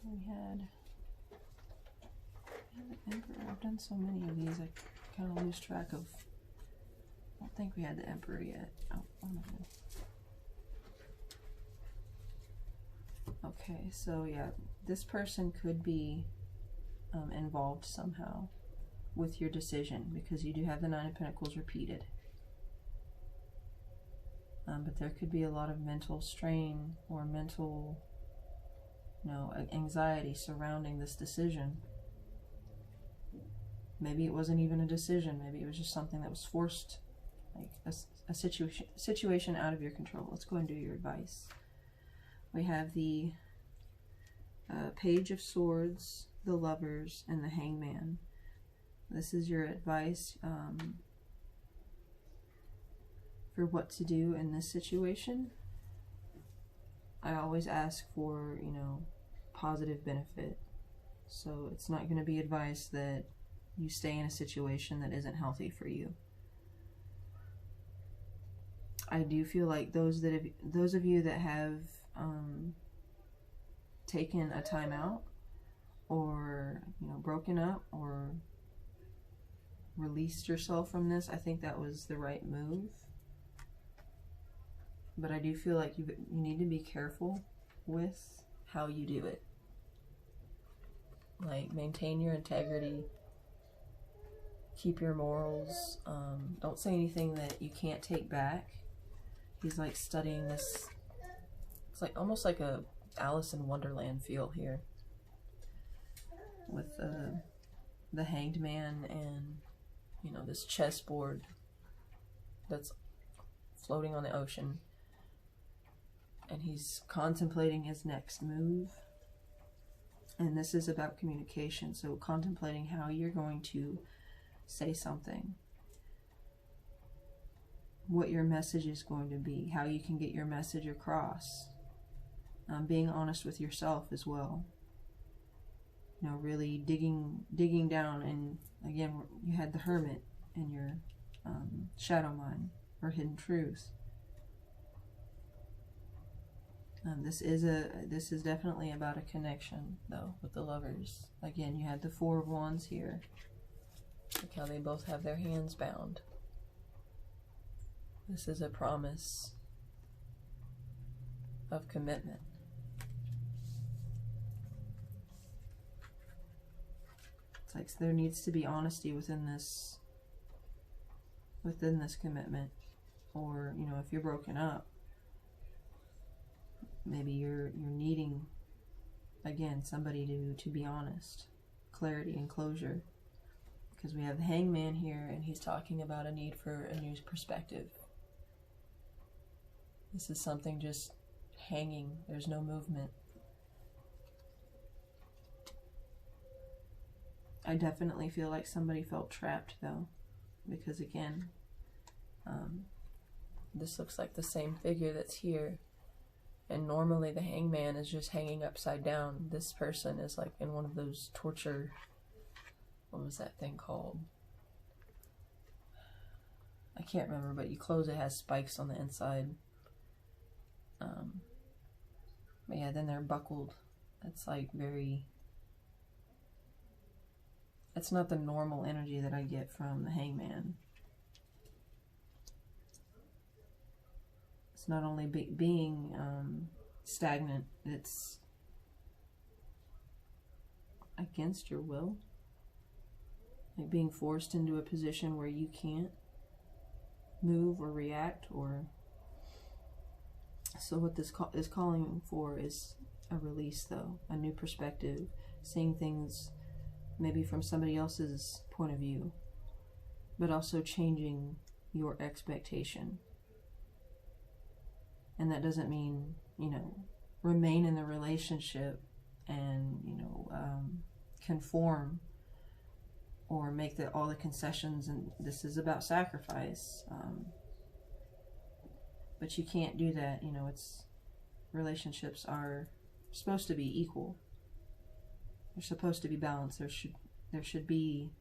we had the Emperor. I've done so many of these, I kind of lose track of. I don't think we had the Emperor yet. Oh, no. Okay, so yeah, this person could be involved somehow with your decision, because you do have the Nine of Pentacles repeated. But there could be a lot of mental strain or mental, you know, anxiety surrounding this decision. Maybe it wasn't even a decision. Maybe it was just something that was forced, like a situation out of your control. Let's go and do your advice. We have the Page of Swords, the Lovers, and the Hangman. This is your advice for what to do in this situation. I always ask for, you know, positive benefit. So it's not going to be advice that you stay in a situation that isn't healthy for you. I do feel like those of you that have taken a time out, or, you know, broken up or released yourself from this, I think that was the right move. But I do feel like you need to be careful with how you do it. Like, maintain your integrity, keep your morals, don't say anything that you can't take back. He's like studying this. It's like almost like a Alice in Wonderland feel here, with the Hanged Man and, you know, this chessboard that's floating on the ocean, and he's contemplating his next move. And this is about communication, so contemplating how you're going to say something, what your message is going to be, how you can get your message across. Being honest with yourself as well. You know, really digging down. And again, you had the Hermit in your shadow mind, or hidden truth. This is definitely about a connection, though, with the Lovers. Again, you had the Four of Wands here. Look how they both have their hands bound. This is a promise of commitment. It's like there needs to be honesty within this commitment. Or, you know, if you're broken up, maybe you're needing, again, somebody to be honest. Clarity and closure. Because we have the Hangman here, and he's talking about a need for a new perspective. This is something just hanging. There's no movement. I definitely feel like somebody felt trapped, though. Because, again, this looks like the same figure that's here. And normally the Hangman is just hanging upside down. This person is like in one of those torture... What was that thing called? I can't remember, but you close it, has spikes on the inside. But yeah, then they're buckled. It's like very, it's not the normal energy that I get from the Hangman. It's not only being stagnant, it's against your will. Like being forced into a position where you can't move or react, or so what this is calling for is a release, though, a new perspective, seeing things maybe from somebody else's point of view, but also changing your expectation. And that doesn't mean, you know, remain in the relationship and, you know, conform or make all the concessions, and this is about sacrifice. But you can't do that. You know, relationships are supposed to be equal. They're supposed to be balanced. There should be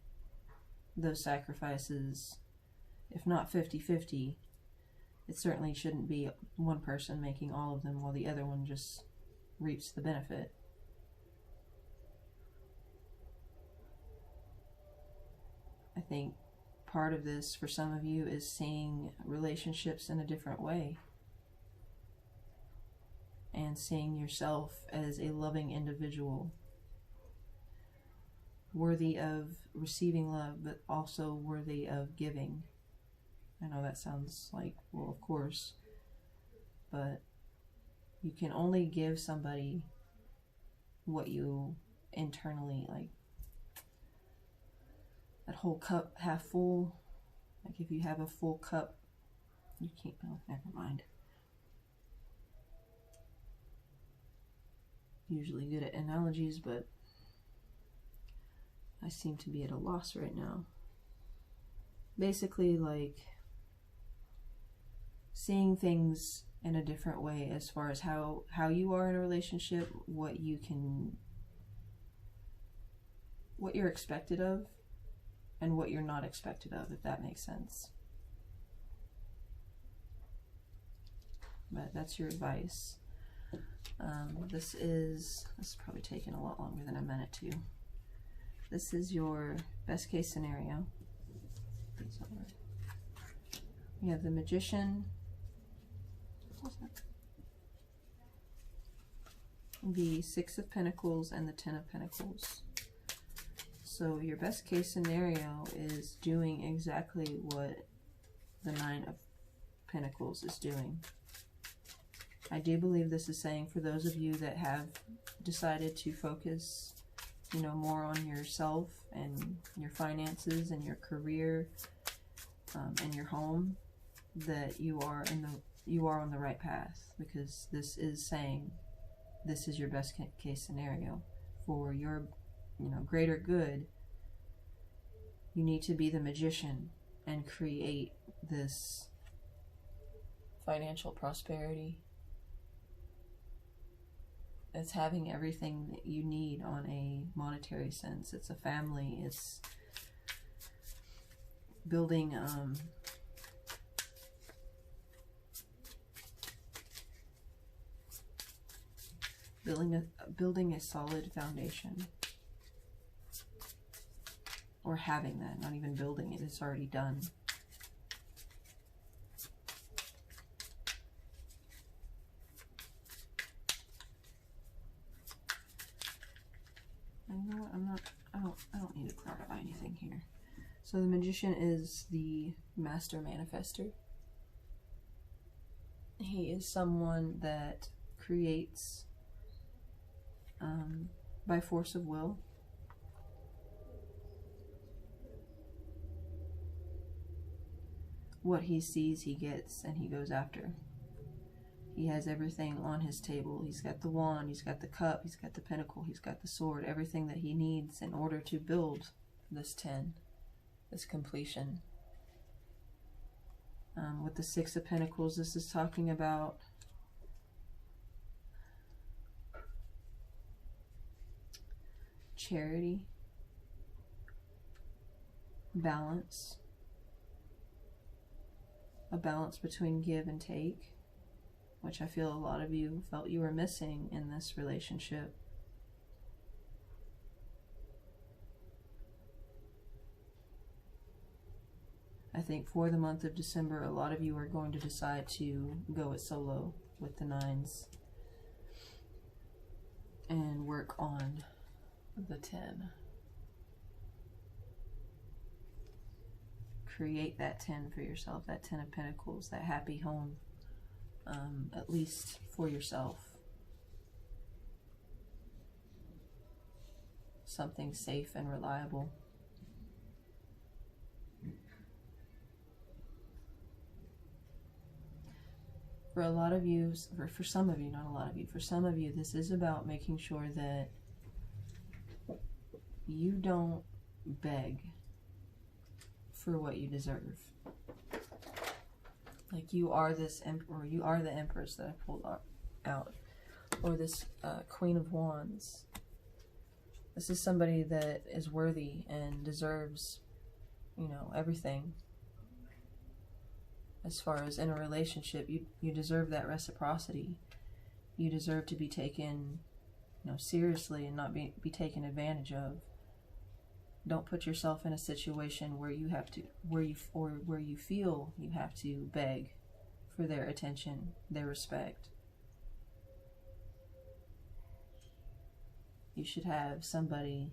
those sacrifices, if not 50-50. It certainly shouldn't be one person making all of them while the other one just reaps the benefit. I think part of this for some of you is seeing relationships in a different way and seeing yourself as a loving individual, worthy of receiving love, but also worthy of giving. I know that sounds like, well, of course, but you can only give somebody what you internally, like, that whole cup half full. Like if you have a full cup, you can't, oh, never mind. Usually good at analogies, but I seem to be at a loss right now. Basically, like seeing things in a different way as far as how you are in a relationship, what you're expected of, and what you're not expected of, if that makes sense. But that's your advice. This is probably taking a lot longer than I meant it to. This is your best case scenario. You have the Magician, the Six of Pentacles, and the Ten of Pentacles. So your best case scenario is doing exactly what the Nine of Pentacles is doing. I do believe this is saying for those of you that have decided to focus, you know, more on yourself and your finances and your career and your home, that you are on the right path, because this is saying this is your best case scenario for your, you know, greater good. You need to be the magician and create this financial prosperity. It's having everything that you need on a monetary sense. It's a family. It's building building a solid foundation, or having that, not even building it, it's already done. And you know what, I don't need to clarify anything here. So the Magician is the master manifester. He is someone that creates by force of will. What he sees, he gets, and he goes after. He has everything on his table. He's got the wand, he's got the cup, he's got the pentacle, he's got the sword, everything that he needs in order to build this 10, this completion. With the Six of Pentacles, this is talking about charity, balance, a balance between give and take, which I feel a lot of you felt you were missing in this relationship. I think for the month of December, a lot of you are going to decide to go it solo with the 9s and work on the 10. Create that 10 for yourself, that 10 of Pentacles, that happy home, at least for yourself. Something safe and reliable. For a lot of you, for some of you, not a lot of you, for some of you, this is about making sure that you don't beg for what you deserve. Like you are this emperor, you are the Empress that I pulled out, or this Queen of Wands. This is somebody that is worthy and deserves, you know, everything. As far as in a relationship, you deserve that reciprocity. You deserve to be taken, you know, seriously and not be taken advantage of. Don't put yourself in a situation where you have to, where you feel you have to beg for their attention, their respect. You should have somebody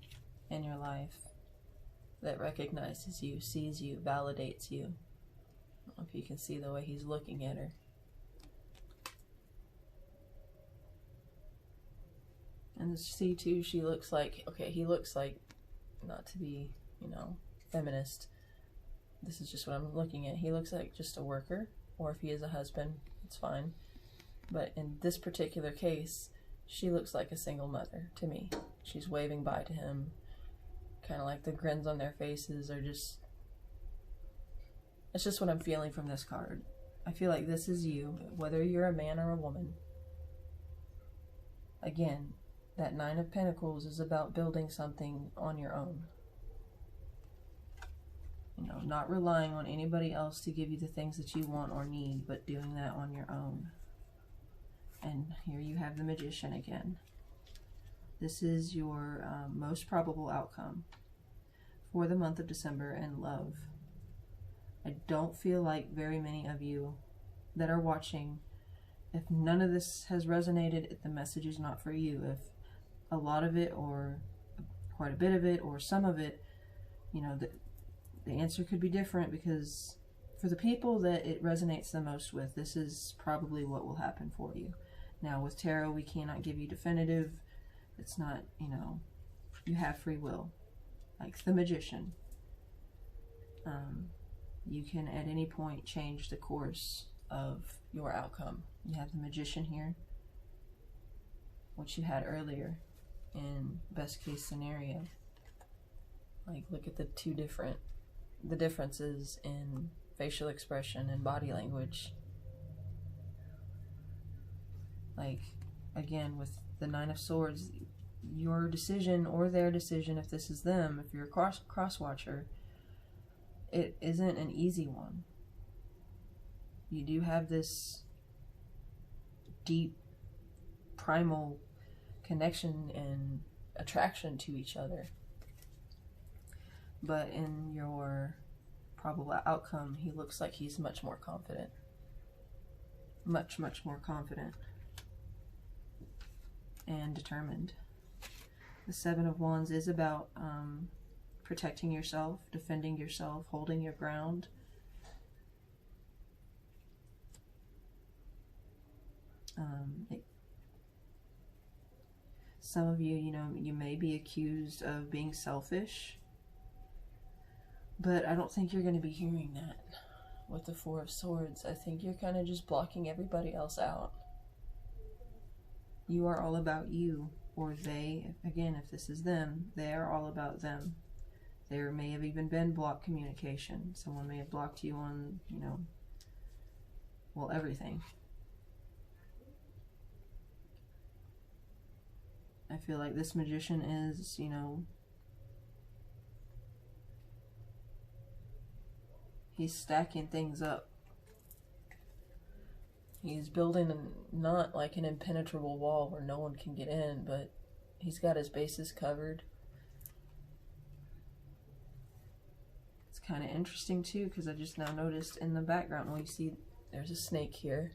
in your life that recognizes you, sees you, validates you. I don't know if you can see the way he's looking at her. And see too, she looks like, okay, he looks like, not to be, you know, feminist. This is just what I'm looking at. He looks like just a worker, or if he is a husband, it's fine. But in this particular case, she looks like a single mother to me. She's waving bye to him. Kind of like the grins on their faces are just... It's just what I'm feeling from this card. I feel like this is you, whether you're a man or a woman. Again, that 9 of Pentacles is about building something on your own. You know, not relying on anybody else to give you the things that you want or need, but doing that on your own. And here you have the Magician again. This is your most probable outcome for the month of December in love. I don't feel like very many of you that are watching, if none of this has resonated, the message is not for you. If a lot of it, or quite a bit of it, or some of it, you know, the answer could be different, because for the people that it resonates the most with, this is probably what will happen for you. Now with tarot, we cannot give you definitive. It's not, you know, you have free will. Like the Magician. You can at any point change the course of your outcome. You have the Magician here, which you had earlier in best case scenario. Like, look at the differences in facial expression and body language. Like, again, with the 9 of Swords, your decision or their decision, if this is them, if you're a cross watcher, it isn't an easy one. You do have this deep, primal connection and attraction to each other. But in your probable outcome, he looks like he's much more confident. Much, much more confident. And determined. The 7 of Wands is about protecting yourself, defending yourself, holding your ground. Some of you, you know, you may be accused of being selfish, but I don't think you're going to be hearing that with the 4 of Swords. I think you're kind of just blocking everybody else out. You are all about you, or they, again, if this is them, they are all about them. There may have even been blocked communication. Someone may have blocked you on, you know, well, everything. I feel like this Magician is, you know, he's stacking things up He's building not like an impenetrable wall where no one can get in, but he's got his bases covered. It's kind of interesting too, because I just now noticed in the background, well, you see there's a snake here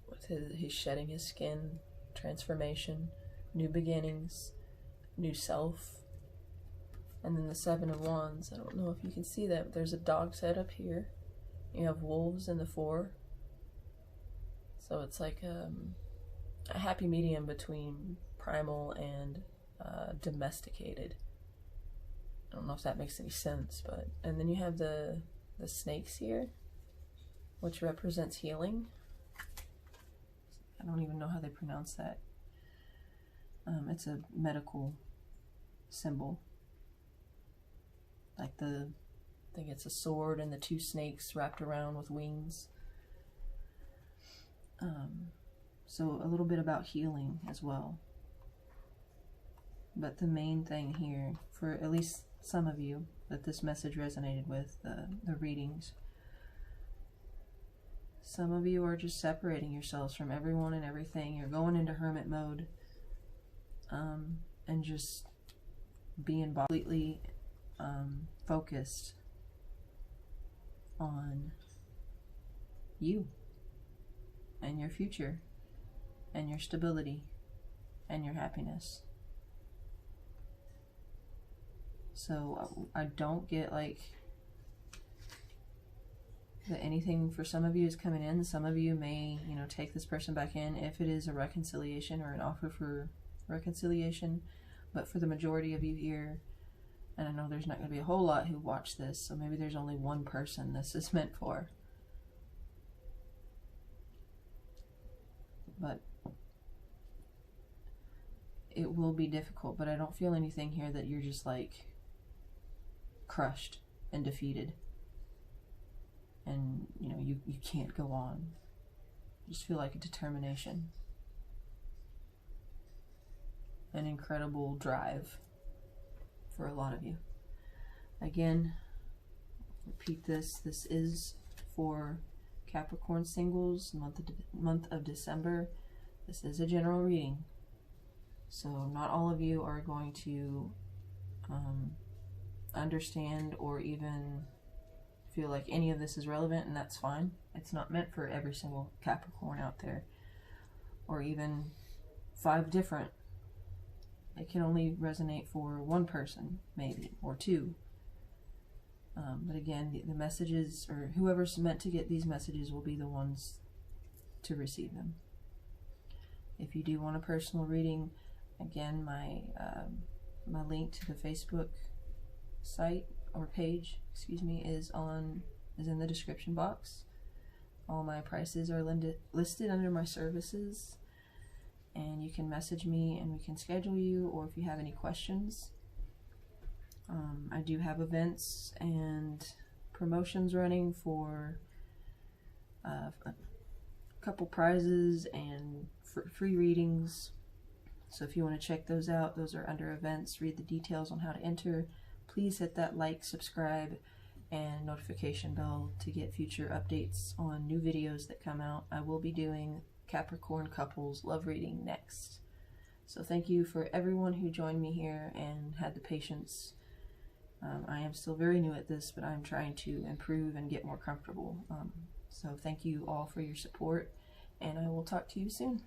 with he's shedding his skin, transformation, new beginnings, new self. And then the Seven of Wands, I don't know if you can see that, but there's a dog's head up here. You have wolves in the 4. So it's like a happy medium between primal and domesticated. I don't know if that makes any sense, but... And then you have the snakes here, which represents healing. I don't even know how they pronounce that. It's a medical symbol. Like I think it's a sword and the 2 snakes wrapped around with wings. So a little bit about healing as well. But the main thing here, for at least some of you that this message resonated with, the readings, some of you are just separating yourselves from everyone and everything. You're going into hermit mode, and just being completely focused on you and your future and your stability and your happiness. So I don't get like that anything for some of you is coming in. Some of you may, you know, take this person back in if it is a reconciliation or an offer for reconciliation. But for the majority of you here, and I know there's not going to be a whole lot who watch this, so maybe there's only one person this is meant for. But it will be difficult, but I don't feel anything here that you're just like crushed and defeated and you know you can't go on. I just feel like a determination, an incredible drive for a lot of you. Again, repeat this is for Capricorn singles, month of December. This is a general reading, so not all of you are going to understand or even feel like any of this is relevant, and that's fine. It's not meant for every single Capricorn out there, or even 5 different. It can only resonate for one person, maybe, or 2. But again, the messages, or whoever's meant to get these messages, will be the ones to receive them. If you do want a personal reading, again, my link to the Facebook site or page, excuse me, is in the description box. All my prices are listed under my services, and you can message me and we can schedule you, or if you have any questions. I do have events and promotions running for a couple prizes and free readings. So if you want to check those out, those are under events. Read the details on how to enter. Please hit that like, subscribe, and notification bell to get future updates on new videos that come out. I will be doing Capricorn couples love reading next. So thank you for everyone who joined me here and had the patience. I am still very new at this, but I'm trying to improve and get more comfortable. So thank you all for your support, and I will talk to you soon.